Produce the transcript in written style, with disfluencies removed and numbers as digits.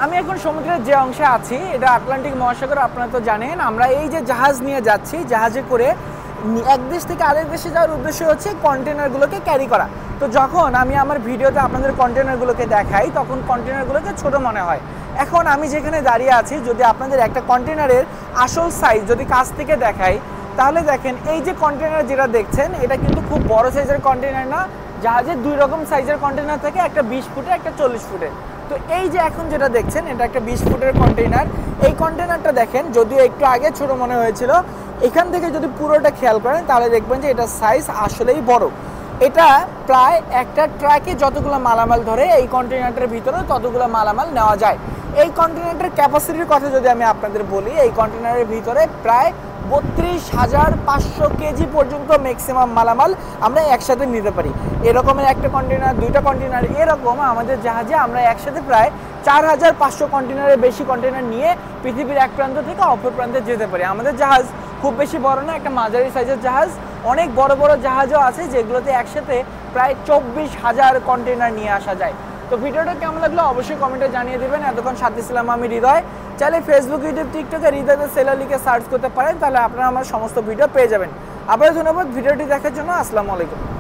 আমি এখন সমুদ্রের যে অংশে আছি এটা আটলান্টিক মহাসাগর। আপনারা তো জানেন আমরা এই যে জাহাজ নিয়ে যাচ্ছি, জাহাজে করে এক দেশ থেকে আরেক দেশে যাওয়ার উদ্দেশ্য হচ্ছে কন্টেনারগুলোকে ক্যারি করা। তো যখন আমি আমার ভিডিওতে আপনাদের কন্টেনারগুলোকে দেখাই তখন কন্টেনারগুলোকে ছোট মনে হয়। এখন আমি যেখানে দাঁড়িয়ে আছি, যদি আপনাদের একটা কন্টেনারের আসল সাইজ যদি কাছ থেকে দেখাই তাহলে দেখেন এই যে কন্টেনার যেটা দেখছেন এটা কিন্তু খুব বড় সাইজের কন্টেনার না। জাহাজের দুই রকম সাইজের কন্টেনার থাকে, একটা 20 ফুটে একটা 40 ফুটে। তো এই যে এখন যেটা দেখছেন এটা একটা 20 ফুটের কন্টেইনার। এই কন্টেইনারটা দেখেন যদিও একটু আগে ছোট মনে হয়েছিল, এখান থেকে যদি পুরোটা খেয়াল করেন তাহলে দেখবেন যে এটা সাইজ আসলেই বড়। এটা প্রায় একটা ট্রাকে যতগুলো মালামাল ধরে এই কন্টেইনারটার ভিতরে ততগুলো মালামাল নেওয়া যায়। এই কন্টেইনারটার ক্যাপাসিটির কথা যদি আমি আপনাদের বলি, এই কন্টেইনারের ভিতরে প্রায় 32,500 কেজি পর্যন্ত ম্যাক্সিমাম মালামাল আমরা একসাথে নিতে পারি। এরকমের একটা কন্টেনার, দুইটা কন্টেনার, এরকম আমাদের জাহাজে আমরা একসাথে প্রায় 4,500 কন্টেনারের বেশি কন্টেনার নিয়ে পৃথিবীর এক প্রান্ত থেকে অপর প্রান্তে যেতে পারি। আমাদের জাহাজ খুব বেশি বড় না, একটা মাঝারি সাইজের জাহাজ। অনেক বড় বড় জাহাজও আছে যেগুলোতে একসাথে প্রায় 24,000 কন্টেনার নিয়ে আসা যায়। তো ভিডিওটা কেমন লাগলো অবশ্যই কমেন্টে জানিয়ে দেবেন। এতক্ষণ সাথে ছিলাম আমি হৃদয়। চাইলে ফেসবুক, ইউটিউব, টিকটকে হৃদয় সেলার লিখে সার্চ করতে পারেন, তাহলে আপনারা আমার সমস্ত ভিডিও পেয়ে যাবেন। আবারও ধন্যবাদ ভিডিওটি দেখার জন্য। আসসালামু আলাইকুম।